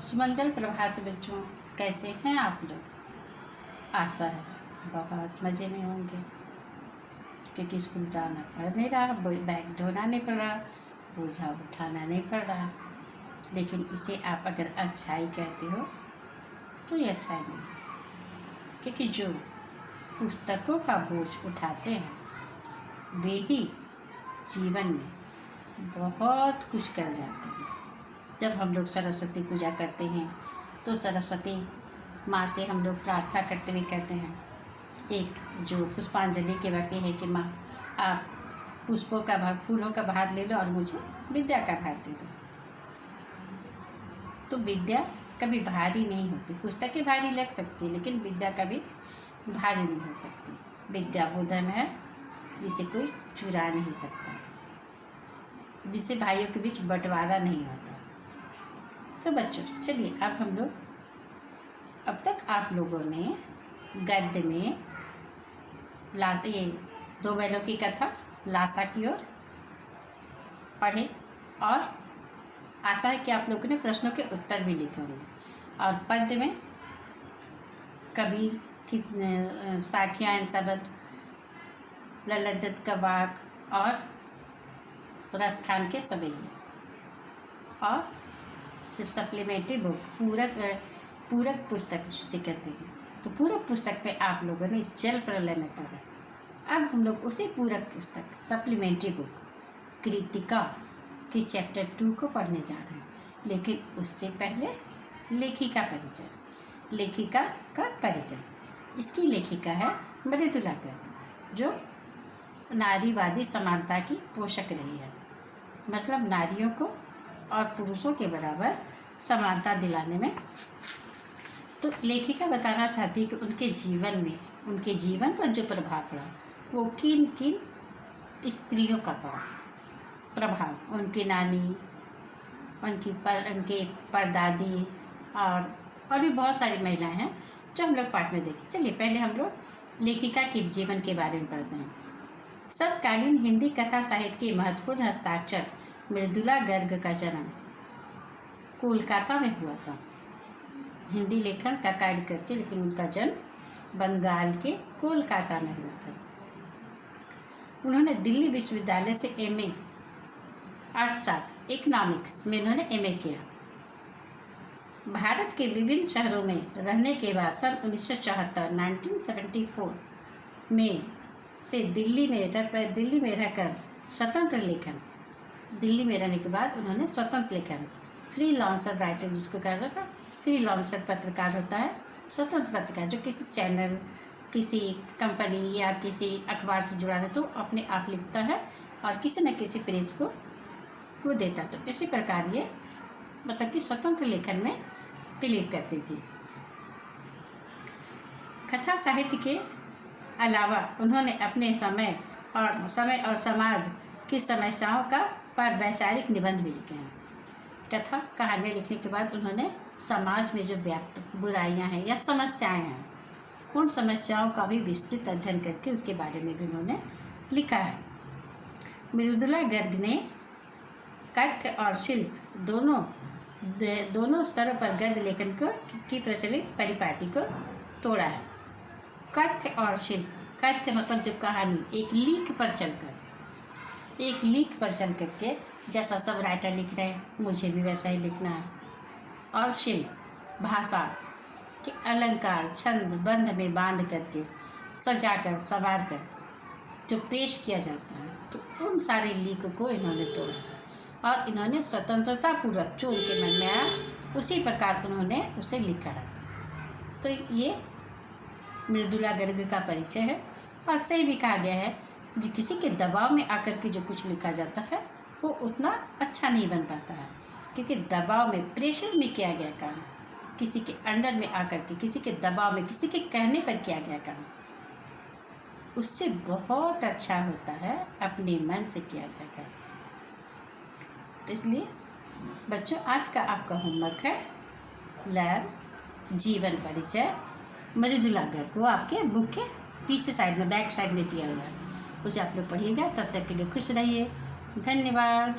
सुमंगल प्रभात बच्चों, कैसे हैं आप लोग। आशा है बहुत मज़े में होंगे, क्योंकि स्कूल जाना पड़ नहीं रहा, बैग ढोना नहीं पड़ रहा, बोझा उठाना नहीं पड़ रहा। लेकिन इसे आप अगर अच्छाई कहते हो तो ये अच्छाई नहीं, क्योंकि जो पुस्तकों का बोझ उठाते हैं वे ही जीवन में बहुत कुछ कर जाते हैं। जब हम लोग सरस्वती पूजा करते हैं तो सरस्वती माँ से हम लोग प्रार्थना करते हुए कहते हैं, एक जो पुष्पांजलि के वाक्य है कि माँ आप पुष्पों का भार, फूलों का भार ले लो और मुझे विद्या का भार दे दो। तो विद्या कभी भारी नहीं होती, पुस्तकें भारी लग सकती है लेकिन विद्या कभी भारी नहीं हो सकती। विद्या वो धन है जिसे कोई चुरा नहीं सकता, जिसे भाइयों के बीच बंटवारा नहीं होता। तो बच्चों चलिए, अब हम लोग, अब तक आप लोगों ने गद्य में ये दो बैलों की कथा लासा की ओर पढ़े, और आशा है कि आप लोगों ने प्रश्नों के उत्तर भी लिखे होंगे। और पद्य में कबीर की साखियाँ शब्द, लल्लत दत्त का वाक और रसखान के सवैये, और सिर्फ सप्लीमेंट्री बुक पूरक पुस्तक जिसे कहते हैं। तो पूरक पुस्तक पे आप लोगों ने इस जल प्रलय में पढ़ा। अब हम लोग उसी पूरक पुस्तक सप्लीमेंट्री बुक कृतिका के चैप्टर 2 को पढ़ने जा रहे हैं। लेकिन उससे पहले लेखिका का परिचय। इसकी लेखिका है मृदुला गर्ग, जो नारीवादी समानता की पोषक रही है, मतलब नारियों को और पुरुषों के बराबर समानता दिलाने में। तो लेखिका बताना चाहती है कि उनके जीवन पर जो प्रभाव पड़ा वो किन स्त्रियों का प्रभाव, उनकी नानी, उनके परदादी और भी बहुत सारी महिलाएं हैं जो हम लोग पाठ में देखें। चलिए पहले हम लोग लेखिका के जीवन के बारे में पढ़ते हैं। समकालीन हिंदी कथा साहित्य के महत्वपूर्ण हस्ताक्षर मृदुला गर्ग का जन्म कोलकाता में हुआ था। हिंदी लेखन का कार्य करती, लेकिन उनका जन्म बंगाल के कोलकाता में हुआ था। उन्होंने दिल्ली विश्वविद्यालय से MA अर्थशास्त्र इकोनॉमिक्स में उन्होंने MA किया। भारत के विभिन्न शहरों में रहने के बाद सन 1974 में से दिल्ली में रहकर स्वतंत्र लेखन, दिल्ली में रहने के बाद उन्होंने स्वतंत्र लेखन, फ्रीलांसर राइटर जिसको कहा जाता है, फ्रीलांसर पत्रकार होता है, स्वतंत्र पत्रकार जो किसी चैनल, किसी कंपनी या किसी अखबार से जुड़ा है तो अपने आप लिखता है और किसी न किसी प्रेस को वो देता। तो इसी प्रकार ये मतलब कि स्वतंत्र लेखन में बिलीव करती थी। कथा साहित्य के अलावा उन्होंने अपने समय और समाज की समस्याओं पर वैचारिक निबंध भी लिखे हैं। कथा कहानियाँ लिखने के बाद उन्होंने समाज में जो व्याप्त बुराइयां हैं या समस्याएं हैं, उन समस्याओं का भी विस्तृत अध्ययन करके उसके बारे में भी उन्होंने लिखा है। मृदुला गर्ग ने कथ्य और शिल्प दोनों स्तरों पर गद्य लेखन की प्रचलित परिपाटी को तोड़ा है। कथ्य और शिल्प, कथ्य मतलब जो कहानी एक लीक पर चल करके जैसा सब राइटर लिख रहे हैं मुझे भी वैसा ही लिखना है। और शिल्प भाषा के अलंकार छंद बंध में बांध करके सजा कर संवार कर जो पेश किया जाता है, तो उन सारे लीक को इन्होंने तोड़ा है और इन्होंने स्वतंत्रता पूर्वक जो उनके मन में आया उसी प्रकार उन्होंने उसे लिखा है। तो ये मृदुला गर्ग का परिचय है। और सही भी कहा गया है जो किसी के दबाव में आकर के जो कुछ लिखा जाता है वो उतना अच्छा नहीं बन पाता है, क्योंकि दबाव में, प्रेशर में किया गया काम, किसी के अंडर में आकर के, किसी के दबाव में, किसी के कहने पर किया गया काम उससे बहुत अच्छा होता है अपने मन से किया गया काम। तो इसलिए बच्चों आज का आपका होमवर्क है लर्न जीवन परिचय मृदुला गर्ग। वो आपके बुक के पीछे साइड में, बैक साइड में दिया हुआ है, उसे आप लोग पढ़िएगा। तब तक के लिए खुश रहिए। धन्यवाद।